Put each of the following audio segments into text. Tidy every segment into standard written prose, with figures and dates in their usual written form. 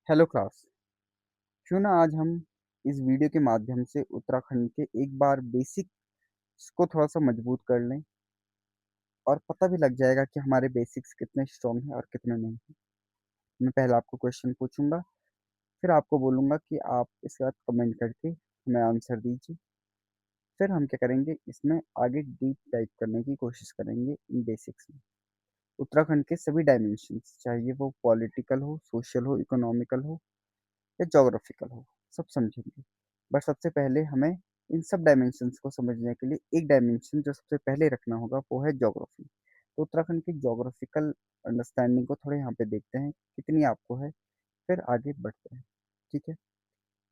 Hello class. क्यों ना आज हम इस वीडियो के माध्यम से उत्तराखंड के एक बार बेसिक्स को थोड़ा सा मजबूत कर लें और पता भी लग जाएगा कि हमारे बेसिक्स कितने स्ट्रॉन्ग हैं और कितने नहीं हैं। मैं पहले आपको क्वेश्चन पूछूंगा, फिर आपको बोलूंगा कि आप इसके बाद कमेंट करके हमें आंसर दीजिए। फिर हम क्या करेंगे, इसमें आगे डीप टाइप करने की कोशिश करेंगे इन बेसिक्स में। उत्तराखंड के सभी डायमेंशंस, चाहे वो पॉलिटिकल हो, सोशल हो, इकोनॉमिकल हो या जोग्राफिकल हो, सब समझेंगे। बट सबसे पहले हमें इन सब डायमेंशंस को समझने के लिए एक डायमेंशन जो सबसे पहले रखना होगा वो है ज्योग्राफी। तो उत्तराखंड की ज्योग्राफिकल अंडरस्टैंडिंग को थोड़े यहाँ पे देखते हैं कितनी आपको है, फिर आगे बढ़ते हैं। ठीक है,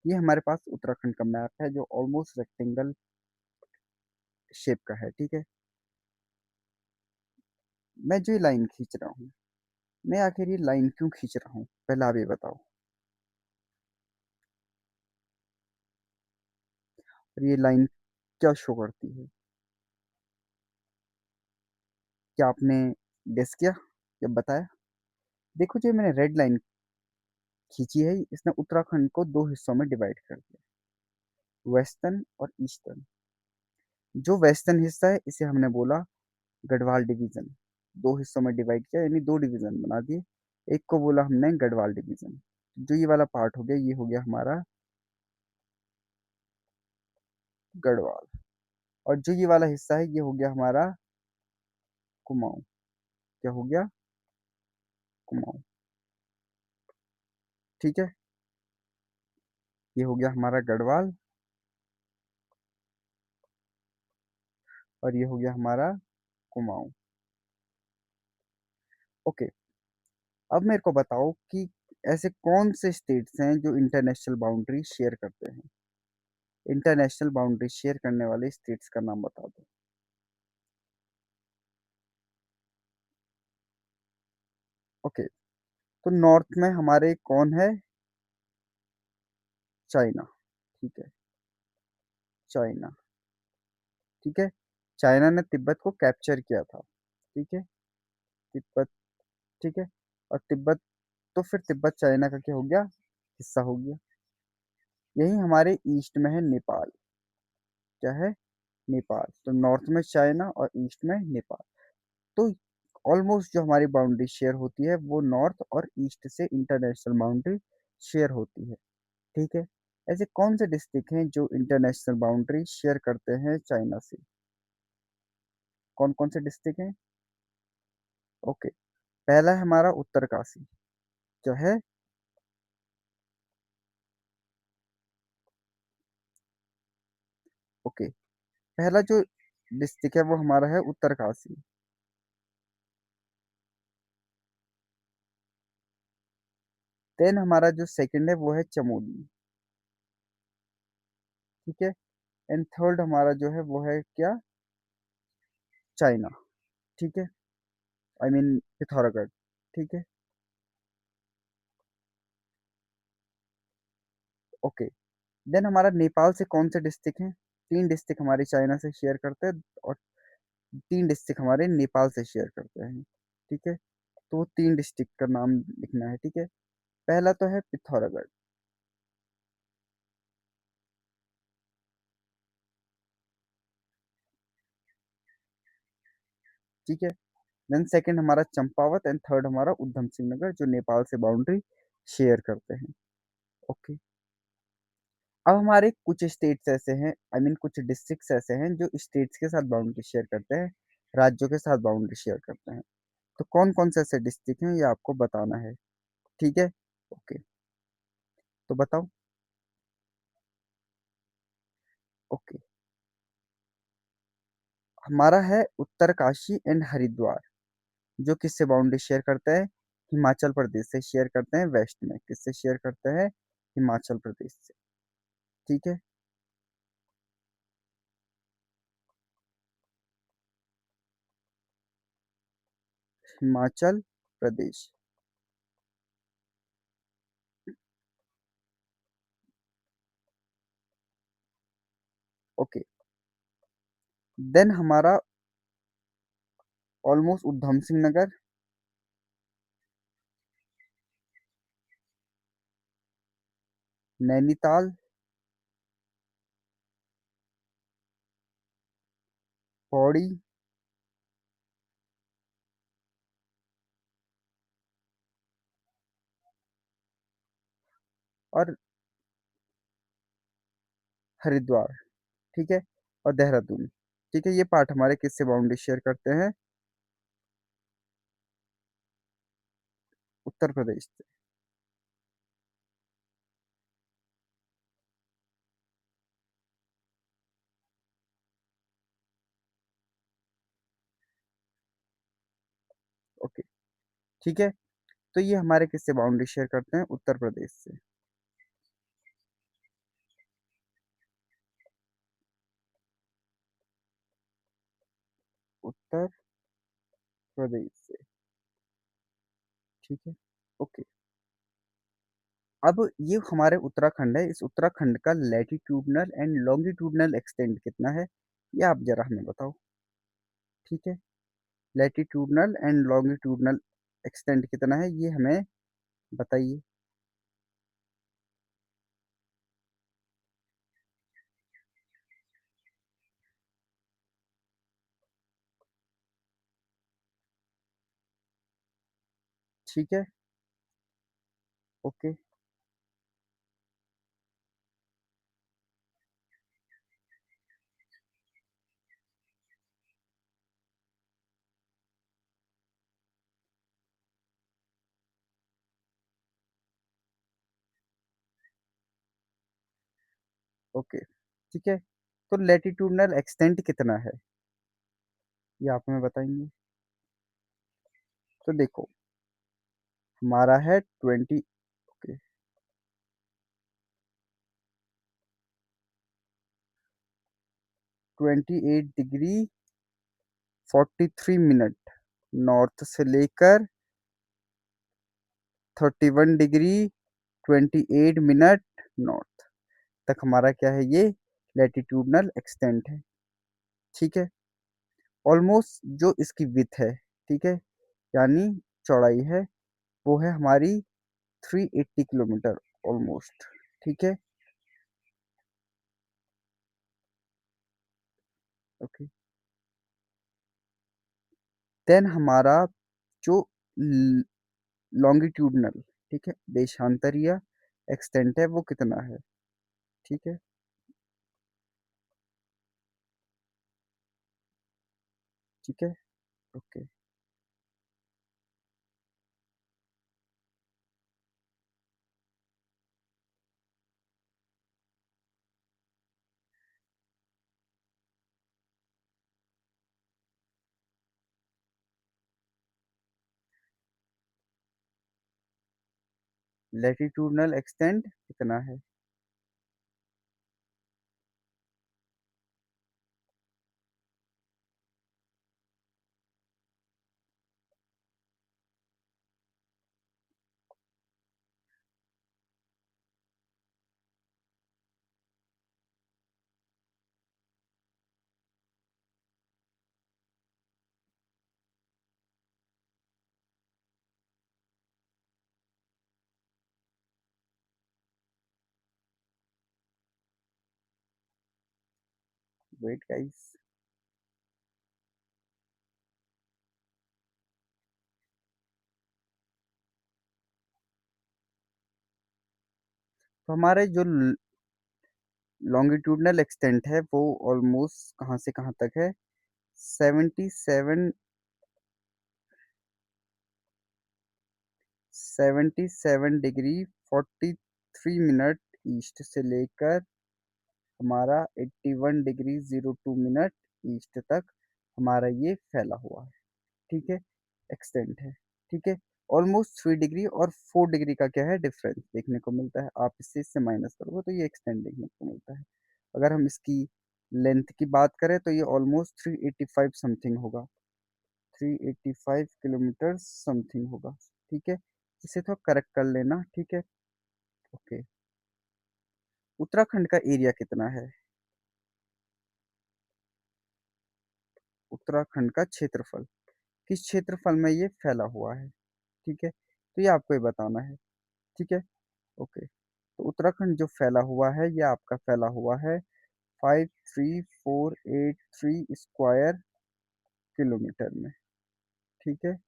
ये हमारे पास उत्तराखंड का मैप है जो ऑलमोस्ट रेक्टेंगल शेप का है। ठीक है, मैं जो ये लाइन खींच रहा हूँ, मैं आखिर ये लाइन क्यों खींच रहा हूँ, पहले आप ये बताओ। और ये लाइन क्या शो करती है, क्या आपने गेस किया या बताया? देखो, जो मैंने रेड लाइन खींची है, इसने उत्तराखंड को दो हिस्सों में डिवाइड कर दिया, वेस्टर्न और ईस्टर्न। जो वेस्टर्न हिस्सा है इसे हमने बोला गढ़वाल डिवीजन। दो हिस्सों में डिवाइड किया यानी दो डिवीजन बना दिए। एक को बोला हमने गढ़वाल डिवीजन। जो ये वाला पार्ट हो गया, ये हो गया हमारा गढ़वाल। और जो ये वाला हिस्सा है, ये हो गया हमारा कुमाऊं। क्या हो गया? कुमाऊं। ठीक है, ये हो गया हमारा गढ़वाल और ये हो गया हमारा कुमाऊं। ओके, अब मेरे को बताओ कि ऐसे कौन से स्टेट्स हैं जो इंटरनेशनल बाउंड्री शेयर करते हैं। इंटरनेशनल बाउंड्री शेयर करने वाले स्टेट्स का नाम बता दो। ओके, तो नॉर्थ में हमारे कौन है? चाइना। ठीक है, चाइना। ठीक है, चाइना ने तिब्बत को कैप्चर किया था। ठीक है, तिब्बत। ठीक है, और तिब्बत, तो फिर तिब्बत चाइना का क्या हो गया? हिस्सा हो गया। यही हमारे ईस्ट में है नेपाल। क्या है? नेपाल। तो नॉर्थ में चाइना और ईस्ट में नेपाल। तो ऑलमोस्ट जो हमारी बाउंड्री शेयर होती है वो नॉर्थ और ईस्ट से इंटरनेशनल बाउंड्री शेयर होती है। ठीक है, ऐसे कौन से डिस्ट्रिक्ट हैं जो इंटरनेशनल बाउंड्री शेयर करते हैं चाइना से? कौन कौन से डिस्ट्रिक्ट हैं? ओके, पहला है हमारा उत्तरकाशी। जो है, ओके, पहला जो डिस्ट्रिक्ट है वो हमारा है उत्तरकाशी। देन हमारा जो सेकंड है वो है चमोली। ठीक है, एंड थर्ड हमारा जो है वो है क्या? चाइना। ठीक है, आई मीन पिथौरागढ़। ठीक है, ओके। देन हमारा नेपाल से कौन से डिस्ट्रिक्ट हैं? तीन डिस्ट्रिक्ट हमारे चाइना से शेयर करते हैं और तीन डिस्ट्रिक्ट हमारे नेपाल से शेयर करते हैं। ठीक है, तो वो तीन डिस्ट्रिक्ट का नाम लिखना है। ठीक है, पहला तो है पिथौरागढ़। ठीक है, देन सेकंड हमारा चंपावत एंड थर्ड हमारा उधम सिंह नगर जो नेपाल से बाउंड्री शेयर करते हैं। ओके, अब हमारे कुछ स्टेट्स ऐसे हैं, आई मीन कुछ डिस्ट्रिक्ट्स ऐसे हैं जो स्टेट्स के साथ बाउंड्री शेयर करते हैं, राज्यों के साथ बाउंड्री शेयर करते हैं। तो कौन कौन से ऐसे डिस्ट्रिक्ट हैं ये आपको बताना है। ठीक है, ओके, तो बताओ। ओके, हमारा है उत्तरकाशी एंड हरिद्वार, जो किससे बाउंड्री शेयर करते हैं? हिमाचल प्रदेश से शेयर करते हैं। वेस्ट में किससे शेयर करते हैं? हिमाचल प्रदेश से। ठीक है, हिमाचल प्रदेश। ओके, देन हमारा ऑलमोस्ट उधम सिंह नगर। नैनीताल, पौड़ी और हरिद्वार, ठीक है, और देहरादून। ठीक है, ये पार्ट हमारे किससे बाउंड्री शेयर करते हैं? उत्तर प्रदेश से। ओके, ठीक है, तो ये हमारे किससे बाउंड्री शेयर करते हैं? उत्तर प्रदेश से। उत्तर प्रदेश से, ठीक है, ओके। अब ये हमारे उत्तराखंड है, इस उत्तराखंड का लैटिट्यूडनल एंड लॉन्गिट्यूडनल एक्सटेंट कितना है, ये आप जरा हमें बताओ। ठीक है, लैटिट्यूडनल एंड लॉन्गिट्यूडनल एक्सटेंट कितना है, ये हमें बताइए। ठीक है, ओके, ओके, ठीक है, तो लैटिट्यूडनल एक्सटेंट कितना है, ये आप हमें बताएंगे। तो देखो, हमारा है 20, ओके, 28 डिग्री 43 मिनट नॉर्थ से लेकर 31 डिग्री 28 मिनट नॉर्थ तक हमारा क्या है, ये लैटिट्यूडनल एक्सटेंट है। ठीक है, ऑलमोस्ट जो इसकी विथ है, ठीक है, यानी चौड़ाई है, वो है हमारी 380 किलोमीटर ऑलमोस्ट। ठीक है, ओके, देन हमारा जो लॉन्गिट्यूडनल, ठीक है, देशांतरीय एक्सटेंट है, वो कितना है? ठीक है, ठीक है, ओके, लैटिट्यूडनल एक्सटेंट कितना है? वेट गाइस, तो हमारे जो लॉन्गिट्यूडनल एक्सटेंट है वो ऑलमोस्ट कहाँ से कहाँ तक है? 77 डिग्री 43 मिनट ईस्ट से लेकर हमारा 81 डिग्री 02 मिनट ईस्ट तक हमारा ये फैला हुआ है। ठीक है, एक्सटेंट है। ठीक है, ऑलमोस्ट 3 डिग्री और 4 डिग्री का क्या है डिफरेंस देखने को मिलता है, आप इससे माइनस करोगे तो ये एक्सटेंड देखने को मिलता है। अगर हम इसकी लेंथ की बात करें तो ये ऑलमोस्ट 385 समथिंग होगा, 385 किलोमीटर समथिंग होगा। ठीक है, इसे थोड़ा करेक्ट कर लेना। ठीक है, ओके, उत्तराखंड का एरिया कितना है? उत्तराखंड का क्षेत्रफल, किस क्षेत्रफल में ये फैला हुआ है? ठीक है, तो ये आपको ही बताना है। ठीक है, ओके, तो उत्तराखंड जो फैला हुआ है ये आपका फैला हुआ है 5348 किलोमीटर में। ठीक है,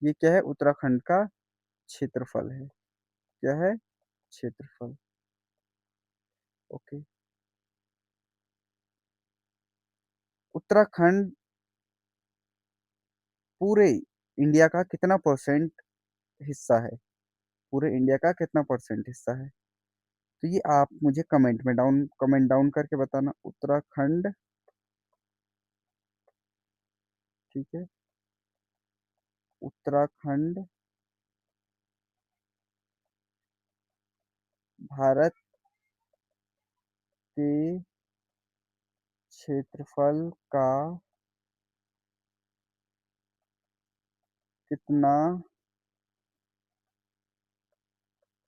ये क्या है, उत्तराखंड का क्षेत्रफल है। क्या है? क्षेत्रफल। ओके। उत्तराखंड पूरे इंडिया का कितना परसेंट हिस्सा है? पूरे इंडिया का कितना परसेंट हिस्सा है? तो ये आप मुझे कमेंट डाउन करके बताना। उत्तराखंड, ठीक है, उत्तराखंड भारत के क्षेत्रफल का कितना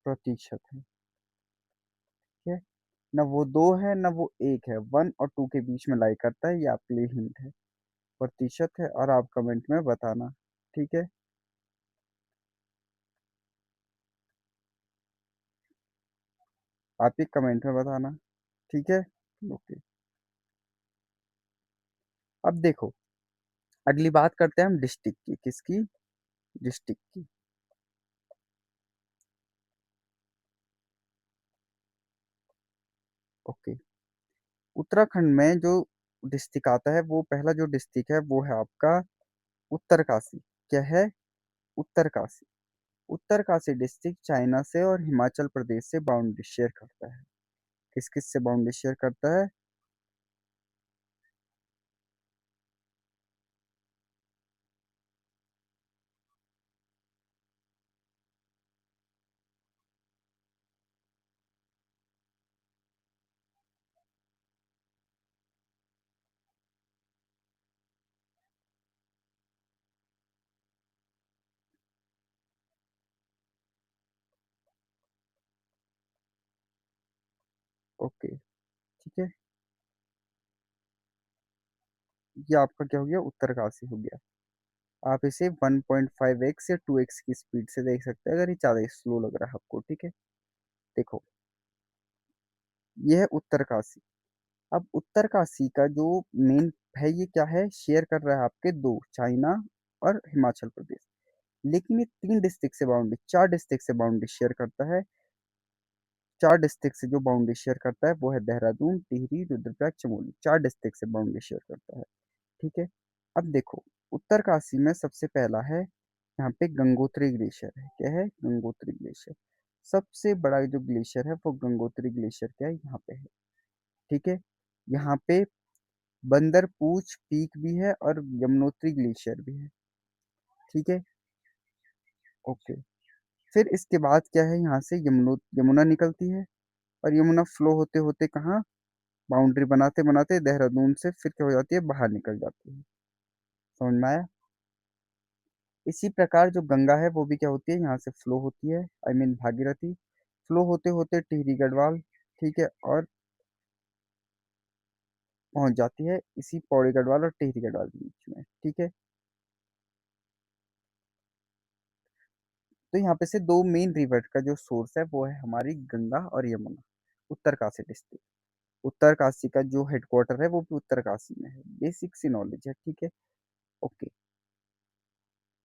प्रतिशत है? ठीक है, ना वो दो है ना वो एक है, 1 और 2 के बीच में लाई करता है, ये आपके लिए हिंट है। प्रतिशत है और आप कमेंट में बताना। ठीक है, आप ही कमेंट में बताना। ठीक है, ओके। अब देखो, अगली बात करते हैं हम डिस्ट्रिक्ट की। किसकी? डिस्ट्रिक्ट की। ओके। उत्तराखंड में जो डिस्ट्रिक्ट आता है, वो पहला जो डिस्ट्रिक्ट है वो है आपका उत्तरकाशी। क्या है? उत्तरकाशी। उत्तरकाशी डिस्ट्रिक्ट चाइना से और हिमाचल प्रदेश से बाउंड्री शेयर करता है। किस किस से बाउंड्री शेयर करता है? ओके, ठीक है, ये आपका क्या हो गया? उत्तरकाशी हो गया। आप इसे 1.5x या 2x की स्पीड से देख सकते हैं अगर ये ज़्यादा स्लो लग रहा है आपको। ठीक है, देखो, ये है उत्तरकाशी। अब उत्तरकाशी का जो मेन है, ये क्या है, शेयर कर रहा है आपके दो, चाइना और हिमाचल प्रदेश। लेकिन ये 3 डिस्ट्रिक्ट से बाउंड्री, 4 डिस्ट्रिक्ट से बाउंड्री शेयर करता है। 4 डिस्ट्रिक्ट से जो बाउंड्री शेयर करता है वो है देहरादून, टिहरी, रुद्रप्रयाग, चमोली। 4 डिस्ट्रिक्ट से बाउंड्री शेयर करता है। ठीक है, अब देखो, उत्तरकाशी में सबसे पहला है यहाँ पे गंगोत्री ग्लेशियर है। क्या है? गंगोत्री ग्लेशियर। सबसे बड़ा जो ग्लेशियर है वो गंगोत्री ग्लेशियर क्या है, यहाँ पे है। ठीक है, यहाँ पे बंदर पूछ पीक भी है और यमुनोत्री ग्लेशियर भी है। ठीक है, ओके। फिर इसके बाद क्या है, यहाँ से यमुना निकलती है और यमुना फ्लो होते होते कहाँ, बाउंड्री बनाते बनाते देहरादून से फिर क्या हो जाती है, बाहर निकल जाती है। समझ में आया? इसी प्रकार जो गंगा है वो भी क्या होती है, यहाँ से फ्लो होती है, आई मीन भागीरथी, फ्लो होते होते टिहरी गढ़वाल, ठीक है, और पहुंच जाती है इसी पौड़ी गढ़वाल और टिहरी गढ़वाल के बीच में। ठीक है, तो यहाँ पे से दो मेन रिवर का जो सोर्स है वो है हमारी गंगा और यमुना। उत्तरकाशी डिस्ट्रिक्ट, उत्तरकाशी का जो हेडक्वार्टर है वो भी उत्तरकाशी में है। बेसिक सी नॉलेज है। ठीक है, ओके।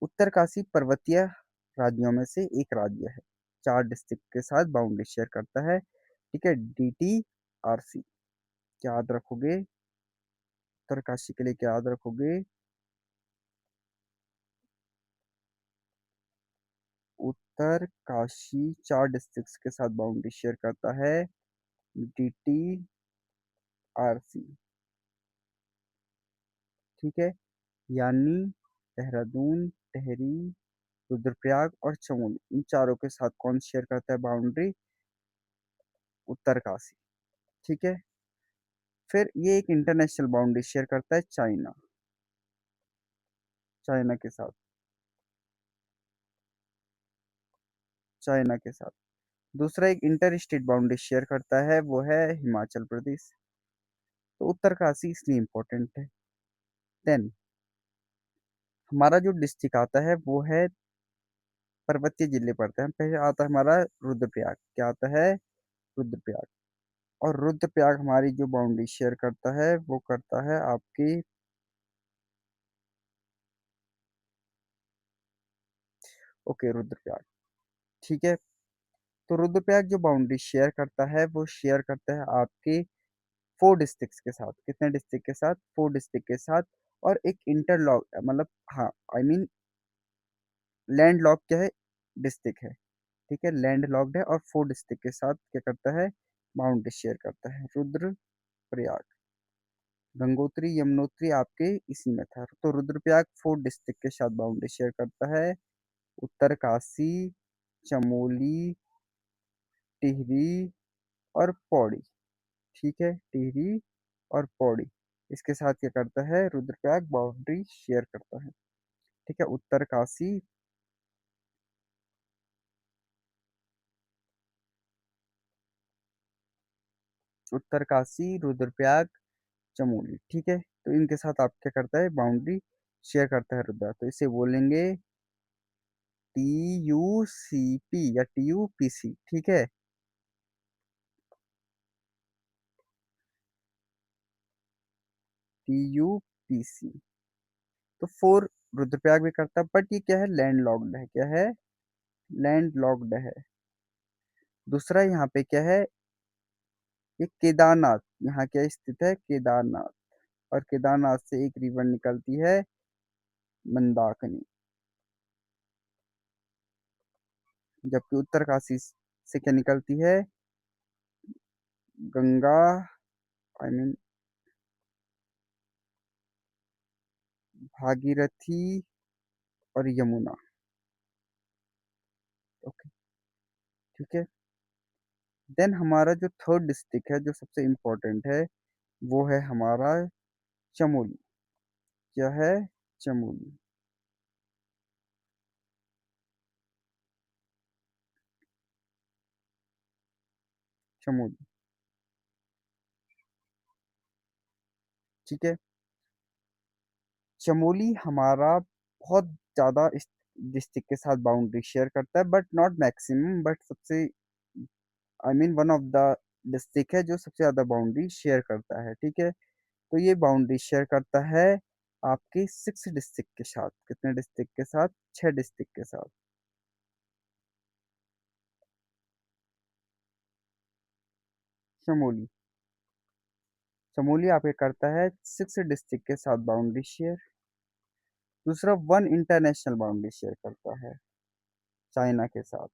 उत्तरकाशी पर्वतीय राज्यों में से एक राज्य है, 4 डिस्ट्रिक्ट के साथ बाउंड्री शेयर करता है। ठीक है, DTRC। क्या याद रखोगे? उत्तरकाशी के लिए क्या याद रखोगे? उत्तरकाशी 4 डिस्ट्रिक्ट के साथ बाउंड्री शेयर करता है, DTRC। ठीक है, यानी देहरादून, टिहरी, रुद्रप्रयाग और चमोली, इन चारों के साथ कौन शेयर करता है बाउंड्री? उत्तरकाशी। ठीक है, फिर ये एक इंटरनेशनल बाउंड्री शेयर करता है चाइना, चाइना के साथ, चाइना के साथ। दूसरा एक इंटर स्टेट बाउंड्री शेयर करता है, वो है हिमाचल प्रदेश। तो उत्तरकाशी इसलिए इंपॉर्टेंट है। देन हमारा जो डिस्ट्रिक्ट आता है वो है पर्वतीय जिले पड़ते हैं। पहले आता है हमारा रुद्रप्रयाग। क्या आता है? रुद्रप्रयाग। और रुद्रप्रयाग हमारी जो बाउंड्री शेयर करता है वो करता है आपकी, ओके, रुद्रप्रयाग। ठीक है। तो रुद्रप्रयाग जो बाउंड्री शेयर करता है वो शेयर करता है आपके 4 डिस्ट्रिक्ट्स के साथ। कितने डिस्ट्रिक्ट के साथ? 4 डिस्ट्रिक्ट के साथ। और एक इंटरलॉक, मतलब हाँ, आई मीन लैंड लॉक क्या है, डिस्ट्रिक्ट है। ठीक है, लैंड लॉक्ड है और 4 डिस्ट्रिक्ट के साथ क्या करता है, बाउंड्री शेयर करता है रुद्रप्रयाग। गंगोत्री यमुनोत्री आपके इसी में था। तो रुद्रप्रयाग 4 डिस्ट्रिक्ट के साथ बाउंड्री शेयर करता है। उत्तरकाशी, चमोली, टिहरी और पौड़ी। ठीक है, टिहरी और पौड़ी, इसके साथ क्या करता है, रुद्रप्रयाग बाउंड्री शेयर करता है। ठीक है, उत्तरकाशी, उत्तरकाशी, रुद्रप्रयाग, चमोली। ठीक है, तो इनके साथ आप क्या करता है, बाउंड्री शेयर करता है रुद्र। तो इसे बोलेंगे TUCP या TUPC। ठीक है, TUPC। तो 4 रुद्रप्रयाग भी करता है, बट ये क्या है, लैंड लॉक्ड है। क्या है? लैंड लॉक्ड है। दूसरा यहाँ पे क्या है, ये केदारनाथ, यहाँ क्या स्थित है, केदारनाथ। और केदारनाथ से एक रिवर निकलती है, मंदाकिनी। जबकि उत्तरकाशी से क्या निकलती है, गंगा, आई मीन भागीरथी और यमुना। ओके। ठीक है। देन हमारा जो 3rd डिस्ट्रिक्ट है, जो सबसे इम्पोर्टेंट है, वो है हमारा चमोली। क्या है? चमोली। चमोली। ठीक है। चमोली हमारा बहुत ज़्यादा इस डिस्ट्रिक्ट के साथ बाउंड्री शेयर करता है, बट नॉट मैक्सिमम, बट सबसे, I mean one of the district है जो सबसे ज़्यादा बाउंड्री शेयर करता है। ठीक है। तो ये बाउंड्री शेयर करता है आपके 6 डिस्ट्रिक्ट के साथ। कितने डिस्ट्रिक्ट के साथ? 6 डिस्ट्रिक्ट के साथ। चमोली, चमोली आपके करता है 6 डिस्ट्रिक्ट के साथ बाउंड्री शेयर। दूसरा, वन इंटरनेशनल बाउंड्री शेयर करता है चाइना के साथ।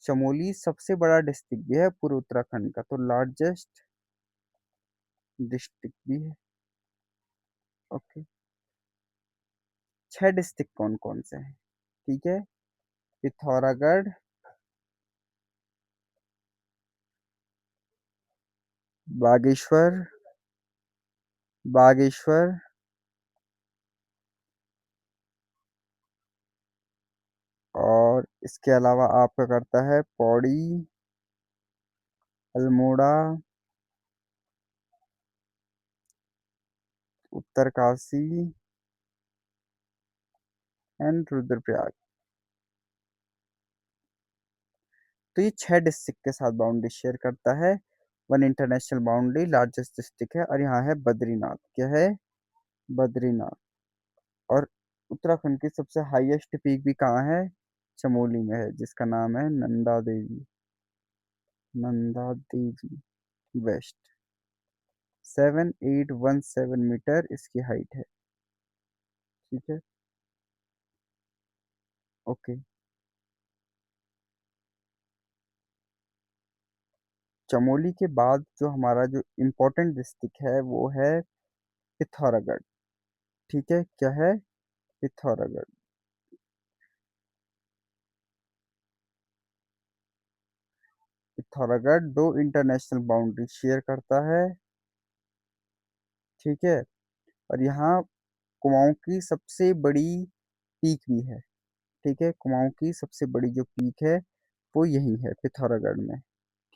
चमोली सबसे बड़ा डिस्ट्रिक्ट भी है पूरे उत्तराखंड का, तो लार्जेस्ट डिस्ट्रिक्ट भी है। ओके। 6 डिस्ट्रिक्ट कौन कौन से हैं? ठीक है, पिथौरागढ़, बागेश्वर, बागेश्वर, और इसके अलावा आपका करता है पौड़ी, अल्मोड़ा, उत्तरकाशी एंड रुद्रप्रयाग। तो ये 6 डिस्ट्रिक्ट के साथ बाउंड्री शेयर करता है। One international boundary, largest district है। और यहाँ है बद्रीनाथ। क्या है? बद्रीनाथ। और उत्तराखंड की सबसे हाईएस्ट पीक भी कहाँ है? चमोली में है, जिसका नाम है नंदा देवी। नंदा देवी वेस्ट। 7817 मीटर इसकी हाइट है। ठीक है। ओके। चमोली के बाद जो हमारा जो इम्पोर्टेंट डिस्ट्रिक्ट है वो है पिथौरागढ़। ठीक है, क्या है? Pithoragarh. Pithoragarh 2 international boundary share करता है। ठीक है। और यहाँ कुमाऊं की सबसे बड़ी पीक भी है। ठीक है, कुमाऊं की सबसे बड़ी जो पीक है वो यही है, पिथौरागढ़ में।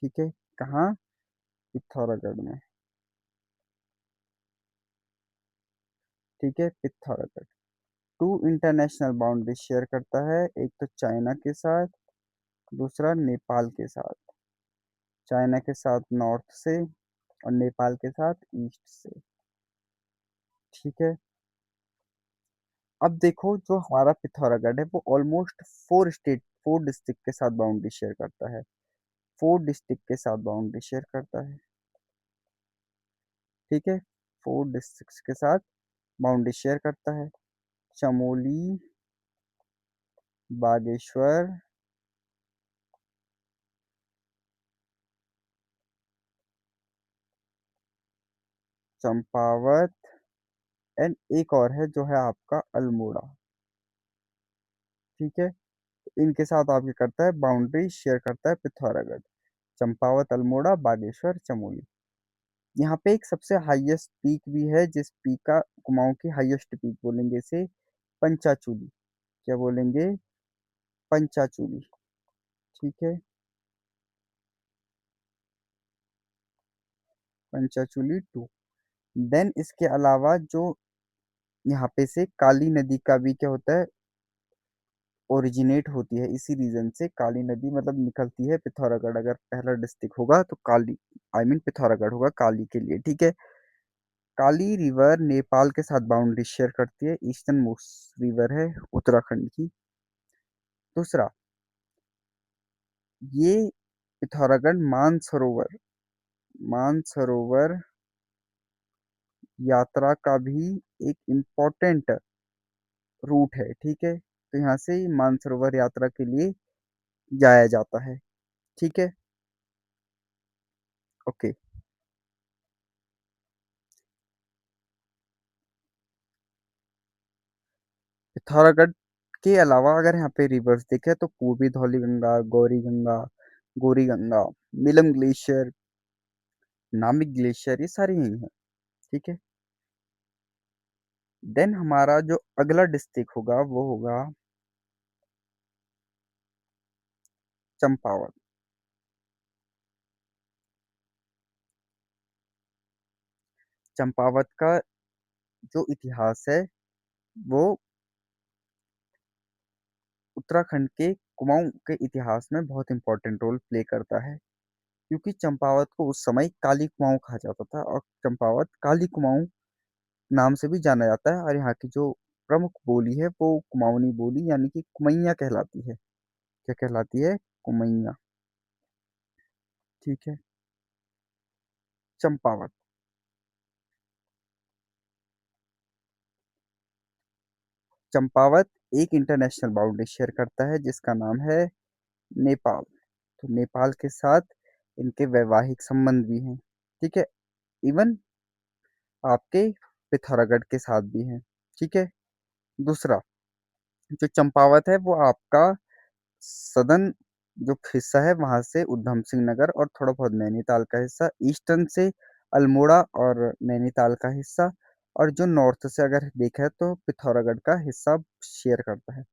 ठीक है, कहाँ? पिथौरागढ़ में। ठीक है, पिथौरागढ़ 2 इंटरनेशनल बाउंड्री शेयर करता है। एक तो चाइना के साथ, दूसरा नेपाल के साथ। चाइना के साथ नॉर्थ से और नेपाल के साथ ईस्ट से। ठीक है। अब देखो जो हमारा पिथौरागढ़ है वो ऑलमोस्ट फोर डिस्ट्रिक्ट के साथ बाउंड्री शेयर करता है। फोर डिस्ट्रिक्ट के साथ बाउंड्री शेयर करता है। ठीक है। फोर डिस्ट्रिक्ट के साथ बाउंड्री शेयर करता है। चमोली, बागेश्वर, चंपावत एंड एक और है जो है आपका अल्मोड़ा। ठीक है। इनके साथ आपके करता है बाउंड्री शेयर करता है पिथौरागढ़। चंपावत, अल्मोड़ा, बागेश्वर, चमोली। यहाँ पे एक सबसे हाईएस्ट पीक भी है जिस पीक का कुमाऊं की हाईएस्ट पीक बोलेंगे इसे पंचाचूली। क्या बोलेंगे? पंचाचूली। ठीक है। पंचाचूली टू। देन इसके अलावा जो यहाँ पे से काली नदी का भी क्या होता है, ओरिजिनेट होती है इसी रीजन से। काली नदी मतलब निकलती है पिथौरागढ़। अगर पहला डिस्ट्रिक्ट होगा तो काली, आई मीन पिथौरागढ़ होगा काली के लिए। ठीक है। काली रिवर नेपाल के साथ बाउंड्री शेयर करती है। ईस्टर्न मोस्ट रिवर है उत्तराखंड की। दूसरा, ये पिथौरागढ़ मानसरोवर यात्रा का भी एक इम्पोर्टेंट रूट है। ठीक है। तो यहाँ से मानसरोवर यात्रा के लिए जाया जाता है। ठीक है। ओके। पिथौरागढ़ के अलावा अगर यहाँ पे रिवर्स देखें तो पूर्वी धौली गंगा, गौरी गंगा, मिलम ग्लेशियर, नामिक ग्लेशियर, ये सारी यही है। ठीक है। देन हमारा जो अगला डिस्ट्रिक्ट होगा वो होगा चंपावत। चंपावत का जो इतिहास है वो उत्तराखंड के कुमाऊं के इतिहास में बहुत इंपॉर्टेंट रोल प्ले करता है। क्योंकि चंपावत को उस समय काली कुमाऊं कहा जाता था और चंपावत काली कुमाऊं नाम से भी जाना जाता है। और यहाँ की जो प्रमुख बोली है वो कुमाऊनी बोली यानी कि कुमैया कहलाती है। क्या कहलाती है? कुमैया। ठीक है। चंपावत। चंपावत एक इंटरनेशनल बाउंड्री शेयर करता है जिसका नाम है नेपाल। तो नेपाल के साथ इनके वैवाहिक संबंध भी हैं। ठीक है। इवन आपके पिथौरागढ़ के साथ भी हैं। ठीक है। दूसरा, जो चंपावत है वो आपका सदर्न जो हिस्सा है वहां से उधम सिंह नगर और थोड़ा बहुत नैनीताल का हिस्सा, ईस्टर्न से अल्मोड़ा और नैनीताल का हिस्सा, और जो नॉर्थ से अगर देखा तो पिथौरागढ़ का हिस्सा शेयर करता है।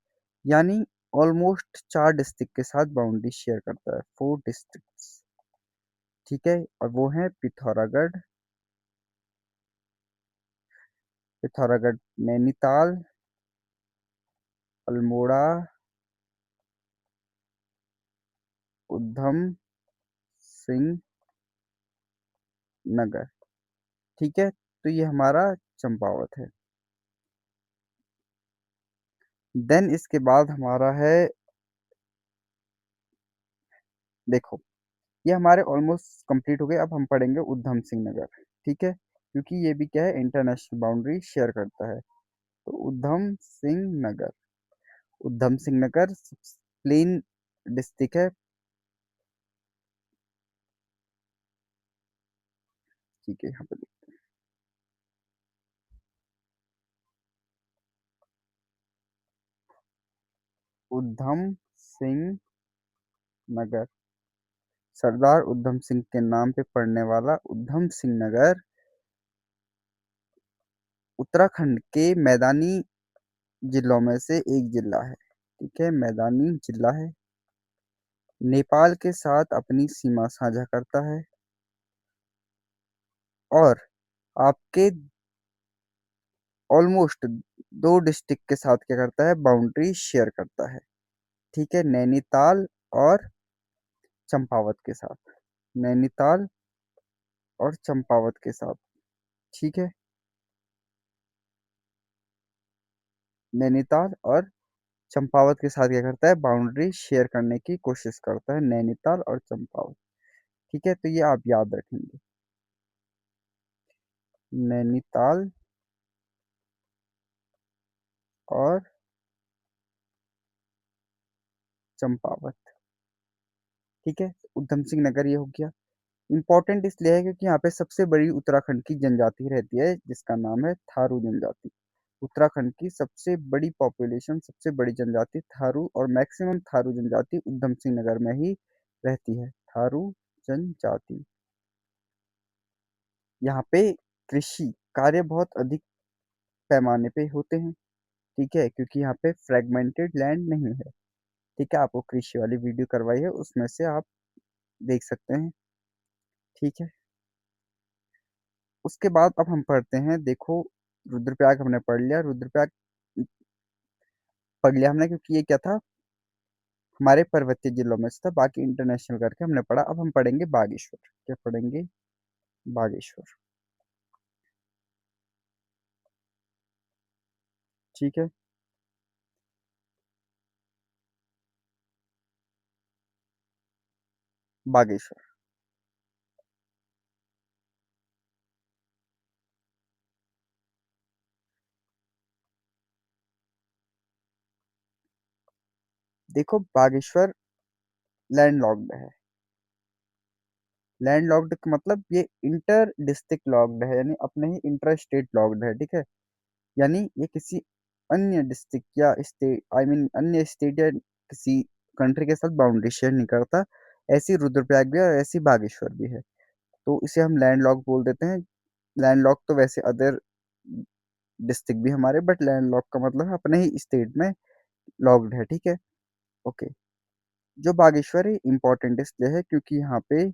यानी ऑलमोस्ट चार डिस्ट्रिक्ट के साथ बाउंड्री शेयर करता है, फोर डिस्ट्रिक्ट्स। ठीक है। और वो है पिथौरागढ़, नैनीताल, अल्मोड़ा, उधम सिंह नगर। ठीक है। तो ये हमारा चंपावत है। देन इसके बाद हमारा है, देखो ये हमारे ऑलमोस्ट कंप्लीट हो गए। अब हम पढ़ेंगे उधम सिंह नगर। ठीक है। क्योंकि ये भी क्या है, इंटरनेशनल बाउंड्री शेयर करता है। तो उधम सिंह नगर प्लेन डिस्ट्रिक्ट है। ठीक है। यहाँ पे उधम सिंह नगर, सरदार उधम सिंह के नाम पे पड़ने वाला उधम सिंह नगर उत्तराखंड के मैदानी जिलों में से एक जिला है। ठीक है। मैदानी जिला है। नेपाल के साथ अपनी सीमा साझा करता है और आपके ऑलमोस्ट दो डिस्ट्रिक्ट के साथ क्या करता है, बाउंड्री शेयर करता है। ठीक है। नैनीताल और चंपावत के साथ। नैनीताल और चंपावत के साथ। ठीक है, नैनीताल और चंपावत के साथ क्या करता है, बाउंड्री शेयर करने की कोशिश करता है, नैनीताल और चंपावत। ठीक है, तो ये आप याद रखेंगे, नैनीताल और चंपावत। ठीक है, उधम सिंह नगर ये हो गया। इम्पोर्टेंट इसलिए है क्योंकि यहाँ पे सबसे बड़ी उत्तराखंड की जनजाति रहती है जिसका नाम है थारू जनजाति। उत्तराखंड की सबसे बड़ी पॉपुलेशन, सबसे बड़ी जनजाति थारू, और मैक्सिमम थारू जनजाति उधम सिंह नगर में ही रहती है, थारू जनजाति। यहाँ पे कृषि कार्य बहुत अधिक पैमाने पे होते हैं। ठीक है, क्योंकि यहाँ पे फ्रेगमेंटेड लैंड नहीं है। ठीक है, आपको कृषि वाली वीडियो करवाई है, उसमें से आप देख सकते हैं। ठीक है, उसके बाद अब हम पढ़ते हैं, देखो रुद्रप्रयाग हमने पढ़ लिया, रुद्रप्रयाग पढ़ लिया हमने क्योंकि ये क्या था, हमारे पर्वतीय जिलों में से था, बाकी इंटरनेशनल करके हमने पढ़ा। अब हम पढ़ेंगे बागेश्वर। क्या पढ़ेंगे, बागेश्वर। ठीक है, बागेश्वर। देखो बागेश्वर लैंडलॉक्ड है। लैंडलॉक्ड का मतलब ये इंटर डिस्ट्रिक्ट लॉक्ड है, यानी अपने ही इंटर स्टेट लॉक्ड है। ठीक है, यानी ये किसी अन्य डिस्ट्रिक्ट या स्टेट, आई मीन अन्य स्टेट या किसी कंट्री के साथ बाउंड्री शेयर नहीं करता। ऐसी रुद्रप्रयाग भी है और ऐसी बागेश्वर भी है, तो इसे हम लैंडलॉक बोल देते हैं। लैंडलॉक तो वैसे अदर डिस्ट्रिक्ट भी हमारे, बट लैंडलॉक का मतलब है अपने ही स्टेट में लॉक्ड है। ठीक है, ओके। जो बागेश्वर है इंपॉर्टेंट इसलिए है क्योंकि यहाँ पे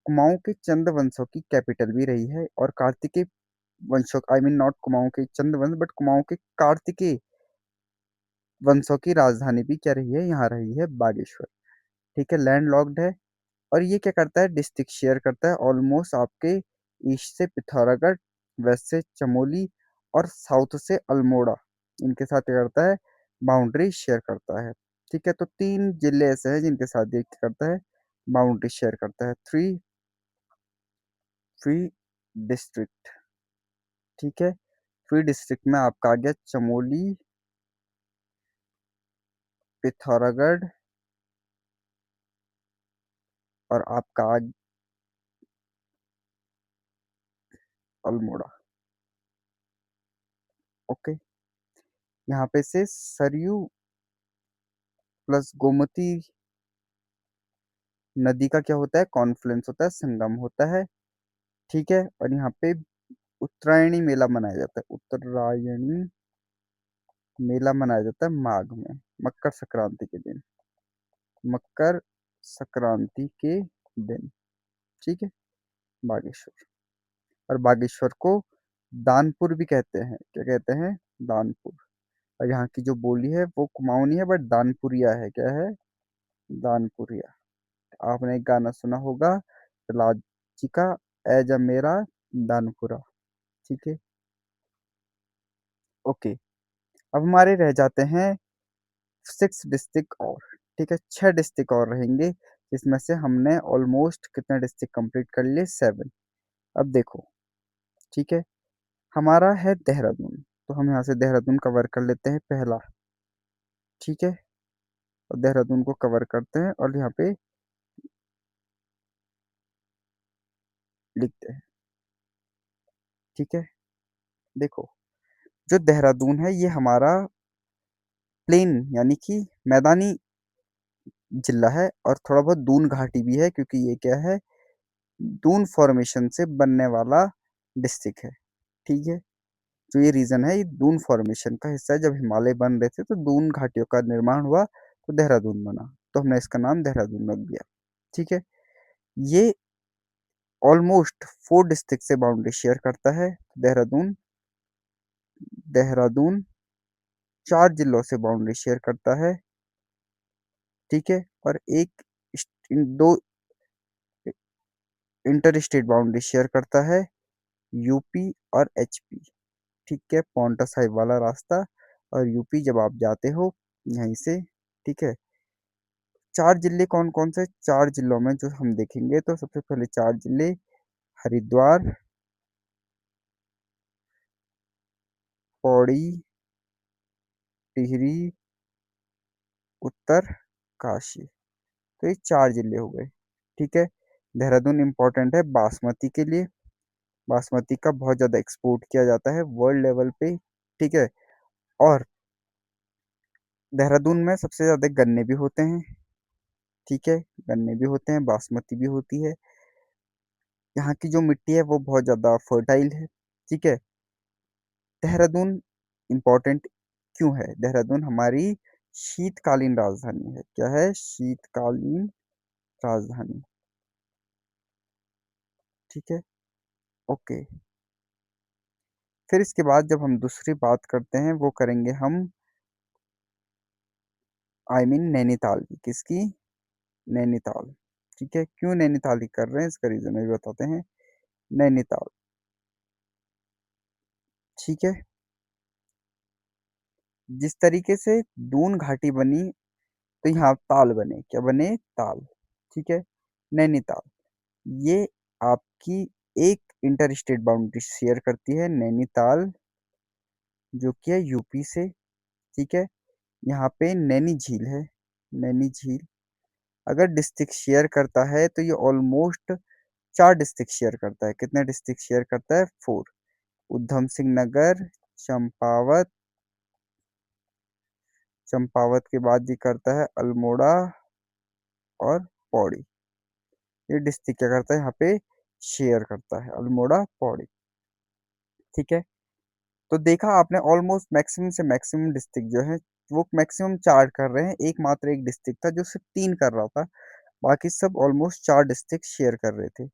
कुमाऊं के चंद वंशों की कैपिटल भी रही है, और कार्तिकेय वंशों, आई मीन नॉट कुमाऊं के चंद वंश, बट कुमाऊं के कार्तिकेय वंशों की राजधानी भी क्या रही है, यहाँ रही है बागेश्वर। ठीक है, लैंड लॉक्ड है। और ये क्या करता है, डिस्ट्रिक्ट शेयर करता है ऑलमोस्ट आपके ईस्ट से पिथौरागढ़, वेस्ट से चमोली, और साउथ से अल्मोड़ा, इनके साथ क्या करता है, बाउंड्री शेयर करता है। ठीक है, तो तीन जिले ऐसे हैं जिनके साथ ये क्या करता है, बाउंड्री शेयर करता है, थ्री थ्री डिस्ट्रिक्ट। ठीक है, थ्री डिस्ट्रिक्ट में आपका आ गया चमोली, पिथौरागढ़, और आपका अल्मोड़ा। ओके, यहाँ पे से सरयू प्लस गोमती नदी का क्या होता है, कॉन्फ्लुएंस होता है, संगम होता है। ठीक है, और यहाँ पे उत्तरायणी मेला मनाया जाता है, उत्तरायणी मेला मनाया जाता है माघ में, मकर संक्रांति के दिन, मकर संक्रांति के दिन। ठीक है, बागेश्वर। और बागेश्वर को दानपुर भी कहते हैं, क्या कहते हैं, दानपुर। और यहाँ की जो बोली है वो कुमाऊनी है, बट दानपुरिया है, क्या है, दानपुरिया। आपने एक गाना सुना होगा प्रहलाद जी का, ऐ जब मेरा दानपुरा। ठीक है, ओके। अब हमारे रह जाते हैं सिक्स डिस्ट्रिक्ट और। ठीक है, छह डिस्ट्रिक्ट और रहेंगे, जिसमें से हमने ऑलमोस्ट कितने डिस्ट्रिक्ट कंप्लीट कर लिए, सेवन। अब देखो, ठीक है, हमारा है देहरादून, तो हम यहाँ से देहरादून कवर कर लेते हैं पहला। ठीक है, और देहरादून को कवर करते हैं और यहाँ पे लिखते हैं। ठीक है, देखो, जो देहरादून है ये हमारा प्लेन, यानी कि मैदानी जिला है, और थोड़ा बहुत दून घाटी भी है, क्योंकि ये क्या है, दून फॉर्मेशन से बनने वाला डिस्ट्रिक्ट है। ठीक है, जो ये रीजन है, ये दून फॉर्मेशन का हिस्सा है। जब हिमालय बन रहे थे तो दून घाटियों का निर्माण हुआ, तो देहरादून बना, तो हमने इसका नाम देहरादून रख दिया। ठीक है, ये ऑलमोस्ट फोर डिस्ट्रिक्ट से बाउंड्री शेयर करता है, देहरादून। देहरादून चार जिलों से बाउंड्री शेयर करता है। ठीक है, और एक इन दो इंटर स्टेट बाउंड्री शेयर करता है यूपी और एचपी। ठीक है, पौंटा साहिब वाला रास्ता और यूपी जब आप जाते हो यहीं से। ठीक है, चार जिले कौन कौन से, चार जिलों में जो हम देखेंगे तो सबसे पहले चार जिले हरिद्वार, पौड़ी, टिहरी, उत्तर काशी। तो ये चार जिले हो गए। ठीक है, देहरादून इंपॉर्टेंट है बासमती के लिए। बासमती का बहुत ज़्यादा एक्सपोर्ट किया जाता है वर्ल्ड लेवल पे। ठीक है, और देहरादून में सबसे ज़्यादा गन्ने भी होते हैं। ठीक है, गन्ने भी होते हैं, बासमती भी होती है। यहाँ की जो मिट्टी है वो बहुत ज़्यादा फर्टाइल है। ठीक है, देहरादून इम्पोर्टेंट क्यों है, देहरादून हमारी शीतकालीन राजधानी है। क्या है, शीतकालीन राजधानी। ठीक है, ओके। फिर इसके बाद जब हम दूसरी बात करते हैं वो करेंगे हम नैनीताल की। किसकी, नैनीताल। ठीक है, क्यों नैनीताल की कर रहे हैं इसका रीजन भी बताते हैं। नैनीताल, ठीक है, जिस तरीके से दून घाटी बनी तो यहाँ ताल बने, क्या बने, ताल। ठीक है, नैनीताल ये आपकी एक इंटर स्टेट बाउंड्री शेयर करती है, नैनीताल, जो कि है यूपी से। ठीक है, यहाँ पे नैनी झील है, नैनी झील। अगर डिस्ट्रिक्ट शेयर करता है तो ये ऑलमोस्ट चार डिस्ट्रिक्ट शेयर करता है। कितने डिस्ट्रिक्ट शेयर करता है, फोर। उधम सिंह नगर, चंपावत, चंपावत के बाद ये करता है अल्मोड़ा और पौड़ी। ये डिस्ट्रिक्ट क्या करता है, यहाँ पे शेयर करता है, अल्मोड़ा पौड़ी। ठीक है, तो देखा आपने ऑलमोस्ट मैक्सिमम से मैक्सिमम डिस्ट्रिक्ट जो है वो मैक्सिमम चार कर रहे हैं। एकमात्र एक डिस्ट्रिक्ट था जो सिर्फ तीन कर रहा था, बाकी सब ऑलमोस्ट चार डिस्ट्रिक्ट शेयर कर रहे थे।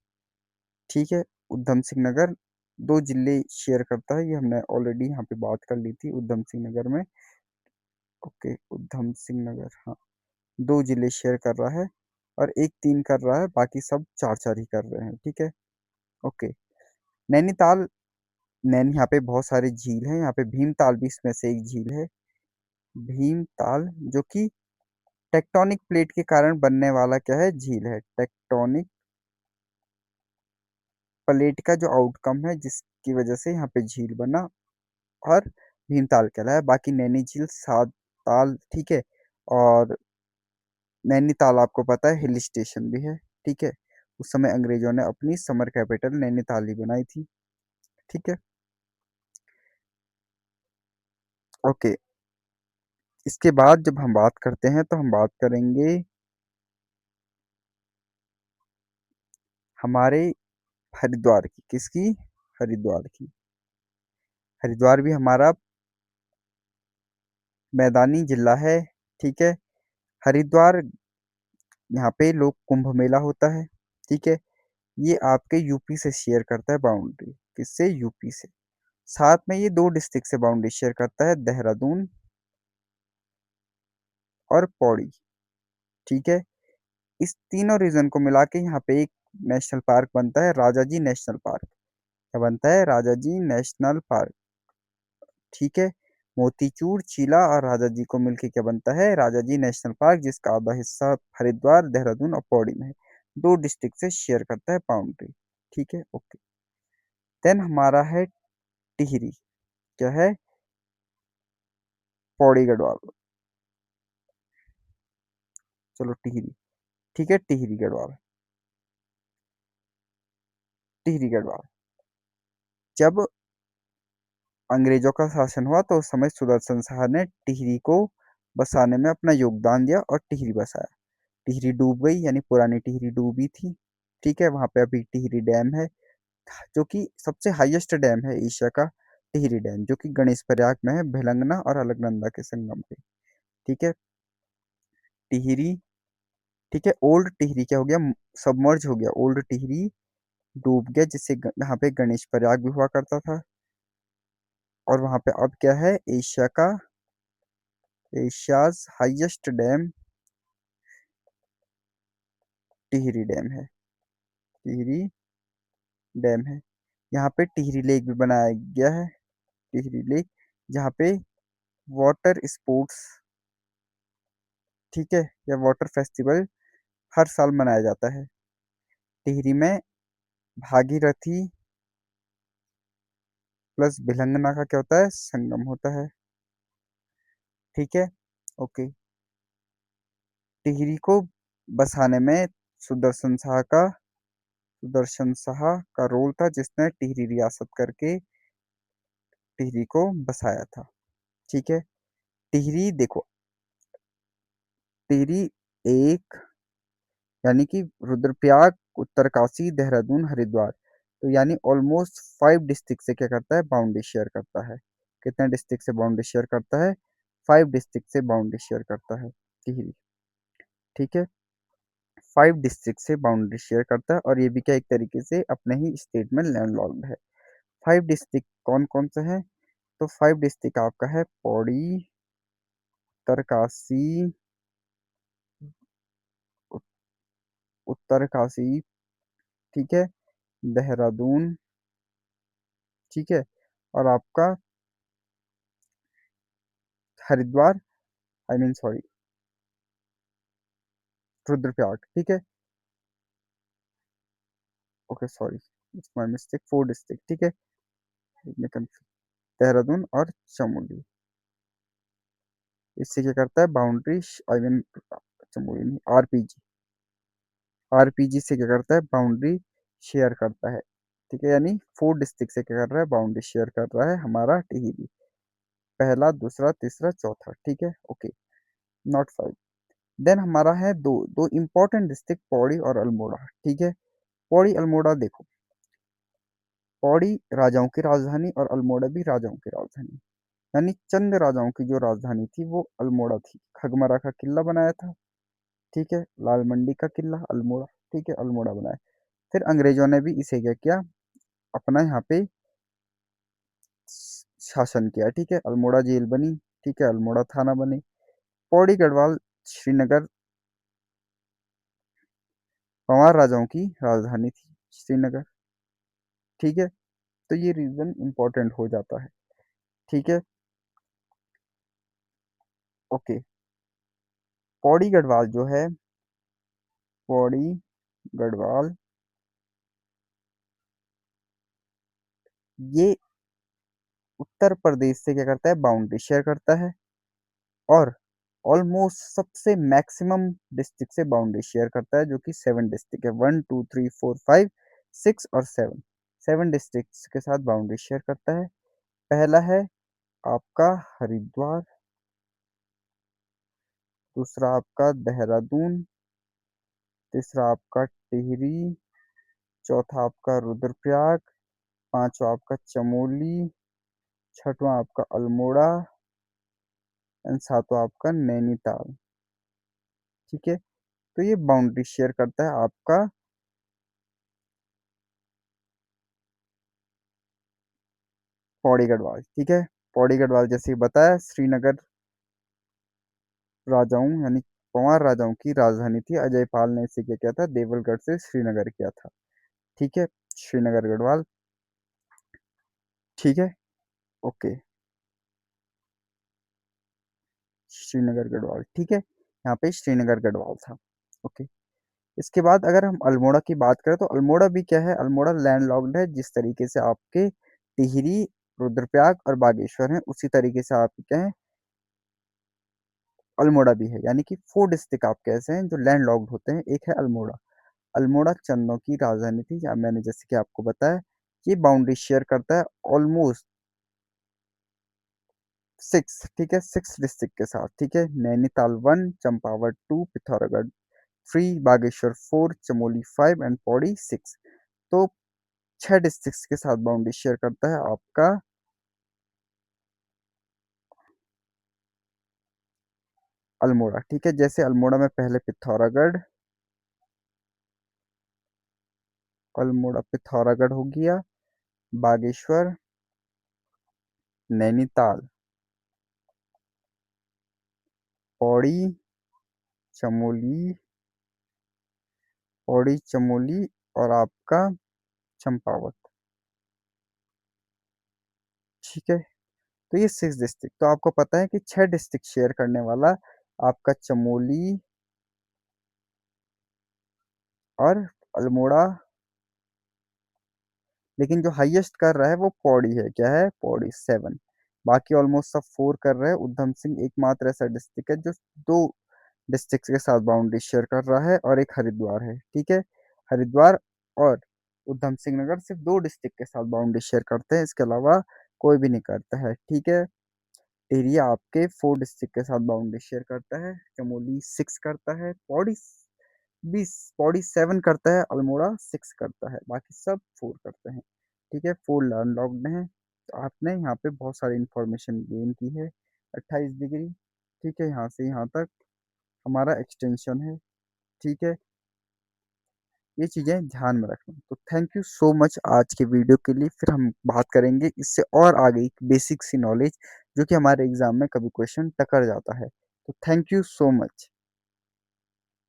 ठीक है, उधम सिंह नगर दो जिले शेयर करता है, ये हमने ऑलरेडी यहाँ पे बात कर ली थी उधम सिंह नगर में। ओके, उधम सिंह नगर, हाँ, दो जिले शेयर कर रहा है और एक तीन कर रहा है, बाकी सब चार चार ही कर रहे हैं। ठीक है, ओके। नैनीताल, यहाँ पे बहुत सारी झील है, यहाँ पे भीमताल भी इसमें से एक झील है, भीमताल, जो कि टेक्टोनिक प्लेट के कारण बनने वाला क्या है, झील है। टेक्टोनिक प्लेट का जो आउटकम है जिसकी वजह से यहाँ पे झील बना और भीमताल कहलाया। बाकी नैनी झील, सात ताल। ठीक है, और नैनीताल आपको पता है हिल स्टेशन भी है। ठीक है, उस समय अंग्रेजों ने अपनी समर कैपिटल नैनीताल ही बनाई थी। ठीक है, ओके। इसके बाद जब हम बात करते हैं तो हम बात करेंगे हमारे हरिद्वार की। किसकी, हरिद्वार की। हरिद्वार भी हमारा मैदानी जिला है। ठीक है, हरिद्वार, यहाँ पे लोग कुंभ मेला होता है। ठीक है, ये आपके यूपी से शेयर करता है बाउंड्री, किससे, यूपी से। साथ में ये दो डिस्ट्रिक्ट से बाउंड्री शेयर करता है, देहरादून और पौड़ी। ठीक है, इस तीनों रीजन को मिला के यहाँ पे एक नेशनल पार्क बनता है, राजाजी नेशनल पार्क। क्या बनता है, राजाजी नेशनल पार्क। ठीक है, मोतीचूर, चीला और राजाजी को मिलके क्या बनता है, राजाजी नेशनल पार्क, जिसका आधा हिस्सा हरिद्वार, देहरादून और पौड़ी में है। दो डिस्ट्रिक्ट से शेयर करता है बाउंड्री। ठीक है, ओके। देन हमारा है टिहरी। क्या है, पौड़ी गढ़वाल। चलो टिहरी, ठीक है, टिहरी गढ़वाल, टिहरी गढ़वाल। जब अंग्रेजों का शासन हुआ तो उस समय सुदर्शन शाह ने टिहरी को बसाने में अपना योगदान दिया और टिहरी बसाया। टिहरी डूब गई, यानी पुरानी टिहरी डूबी थी। ठीक है, वहां पे अभी टिहरी डैम है, जो कि सबसे हाईएस्ट डैम है एशिया का, टिहरी डैम, जो कि गणेश प्रयाग में है, भिलंगना और अलकनंदा के संगम पे। ठीक है, टिहरी, ठीक है, ओल्ड टिहरी क्या हो गया, सबमर्ज हो गया, ओल्ड टिहरी डूब गया, जिससे यहाँ पे गणेश प्रयाग भी हुआ करता था। और वहां पे अब क्या है, एशिया का, Asia's highest dam Tehri dam है, टिहरी डैम है। यहाँ पे टिहरी लेक भी बनाया गया है, टिहरी लेक, जहाँ पे वाटर स्पोर्ट्स, ठीक है, या वाटर फेस्टिवल हर साल मनाया जाता है। टिहरी में भागीरथी प्लस भिलंगना का क्या होता है, संगम होता है। ठीक है, ओके। टिहरी को बसाने में सुदर्शन शाह का सुदर्शन शाह का रोल था, जिसने टिहरी रियासत करके टिहरी को बसाया था। ठीक है, टिहरी देखो, टिहरी एक, यानी कि रुद्रप्रयाग, उत्तरकाशी, देहरादून, हरिद्वार, तो यानी ऑलमोस्ट 5 डिस्ट्रिक्ट से क्या करता है, बाउंड्री शेयर करता है। कितने डिस्ट्रिक्ट से बाउंड्री शेयर करता है, 5 डिस्ट्रिक्ट से बाउंड्री शेयर करता है टिहरी। ठीक है, 5 डिस्ट्रिक्ट से बाउंड्री शेयर करता है, और ये भी क्या एक तरीके से अपने ही स्टेट में लैंडलॉक्ड है। 5 डिस्ट्रिक्ट कौन कौन से हैं, तो 5 डिस्ट्रिक्ट आपका है पौड़ी, उत्तरकाशी, उत्तरकाशी, ठीक है, देहरादून, ठीक है, और आपका Haridwar, I mean sorry, Rudraprayag. ठीक है, okay sorry, it's my mistake, 4 district, ठीक है, में देहरादून और चमोली, इससे क्या करता है बाउंड्री, आई मीन चमोली नहीं, आरपीजी, आरपीजी से क्या करता है बाउंड्री शेयर करता है। ठीक है, यानी 4 डिस्ट्रिक्ट से क्या कर रहा है, बाउंड्री शेयर कर रहा है हमारा टिहरी, पहला, दूसरा, तीसरा, चौथा। ठीक है, ओके, नॉट 5। देन हमारा है दो दो इंपॉर्टेंट डिस्ट्रिक्ट, पौड़ी और अल्मोड़ा। ठीक है, पौड़ी अल्मोड़ा देखो, पौड़ी राजाओं की राजधानी और अल्मोड़ा भी राजाओं की राजधानी, यानी चंद राजाओं की जो राजधानी थी वो अल्मोड़ा थी। खगमरा का किला बनाया था, ठीक है, लाल मंडी का किला अल्मोड़ा, ठीक है, अल्मोड़ा बनाया। फिर अंग्रेजों ने भी इसे क्या किया, अपना यहाँ पे शासन किया। ठीक है, अल्मोड़ा जेल बनी, ठीक है, अल्मोड़ा थाना बने। पौड़ी गढ़वाल श्रीनगर, पंवार राजाओं की राजधानी थी श्रीनगर। ठीक है, तो ये रीजन इंपॉर्टेंट हो जाता है। ठीक है, ओके। पौड़ी गढ़वाल जो है, पौड़ी गढ़वाल, ये उत्तर प्रदेश से क्या करता है, बाउंड्री शेयर करता है, और ऑलमोस्ट सबसे मैक्सिमम डिस्ट्रिक्ट से बाउंड्री शेयर करता है, जो कि 7 डिस्ट्रिक्ट है, 1 2 3 4 5 6 और 7 के साथ बाउंड्री शेयर करता है। पहला है आपका हरिद्वार, दूसरा आपका देहरादून, तीसरा आपका टिहरी, चौथा आपका रुद्रप्रयाग, पांचवा आपका चमोली, छठवां आपका अल्मोड़ा, एंड सातवां आपका नैनीताल। ठीक है, तो ये बाउंड्री शेयर करता है आपका पौड़ी गढ़वाल। ठीक है, पौड़ी गढ़वाल जैसे ही बताया, श्रीनगर राजाओं यानी पंवार राजाओं की राजधानी थी। अजय पाल ने इसे क्या किया था, देवलगढ़ से श्रीनगर किया था। ठीक है, श्रीनगर गढ़वाल, ठीक है, ओके, श्रीनगर गढ़वाल, ठीक है, यहाँ पे श्रीनगर गढ़वाल था। ओके, इसके बाद अगर हम अल्मोड़ा की बात करें, तो अल्मोड़ा भी क्या है, अल्मोड़ा लैंडलॉक्ड है। जिस तरीके से आपके टिहरी, रुद्रप्रयाग और बागेश्वर हैं, उसी तरीके से आपके क्या है, अल्मोड़ा भी है। यानी कि 4 डिस्ट्रिक्ट आपके ऐसे हैं जो लैंड लॉक्ड होते हैं। एक है अल्मोड़ा, अल्मोड़ा चन्नों की राजधानी थी, या मैंने जैसे कि आपको बताया, ये बाउंड्री शेयर करता है ऑलमोस्ट 6, ठीक है, 6 डिस्ट्रिक्ट के साथ। ठीक है, नैनीताल 1, चंपावत 2, पिथौरागढ़ 3, बागेश्वर 4, चमोली 5 एंड पौड़ी 6। तो 6 डिस्ट्रिक्ट के साथ बाउंड्री शेयर करता है आपका अल्मोड़ा। ठीक है, जैसे अल्मोड़ा में पहले पिथौरागढ़, अल्मोड़ा पिथौरागढ़ हो गया, बागेश्वर, नैनीताल, पौड़ी, चमोली, पौड़ी चमोली और आपका चंपावत। ठीक है, तो ये 6 डिस्ट्रिक्ट, तो आपको पता है कि 6 डिस्ट्रिक्ट शेयर करने वाला आपका चमोली और अल्मोड़ा, लेकिन जो हाईएस्ट कर रहा है वो पौड़ी है। क्या है? पौड़ी 7। बाकी ऑलमोस्ट सब 4 कर रहे हैं। उधम सिंह एकमात्र ऐसा डिस्ट्रिक्ट है जो 2 डिस्ट्रिक्ट के साथ बाउंड्री शेयर कर रहा है, और एक हरिद्वार है। ठीक है, हरिद्वार और उधम सिंह नगर सिर्फ 2 डिस्ट्रिक्ट के साथ बाउंड्री शेयर करते हैं, इसके अलावा कोई भी नहीं करता है। ठीक है, एरिया आपके 4 डिस्ट्रिक्ट के साथ बाउंड्री शेयर करता है। चमोली 6 करता है, पौड़ी 20, पौड़ी 7 करता है, अल्मोड़ा 6 करता है, बाकी सब 4 करते हैं। ठीक है, 4 लैंडलॉक्ड हैं। तो आपने यहाँ पे बहुत सारी इंफॉर्मेशन गेन की है। 28 डिग्री, ठीक है, यहाँ से यहाँ तक हमारा एक्सटेंशन है। ठीक है, ये चीज़ें ध्यान में रखना। तो थैंक यू सो मच आज के वीडियो के लिए। फिर हम बात करेंगे इससे और आगे बेसिक सी नॉलेज जो कि हमारे एग्जाम में कभी क्वेश्चन टकर जाता है। तो थैंक यू सो मच।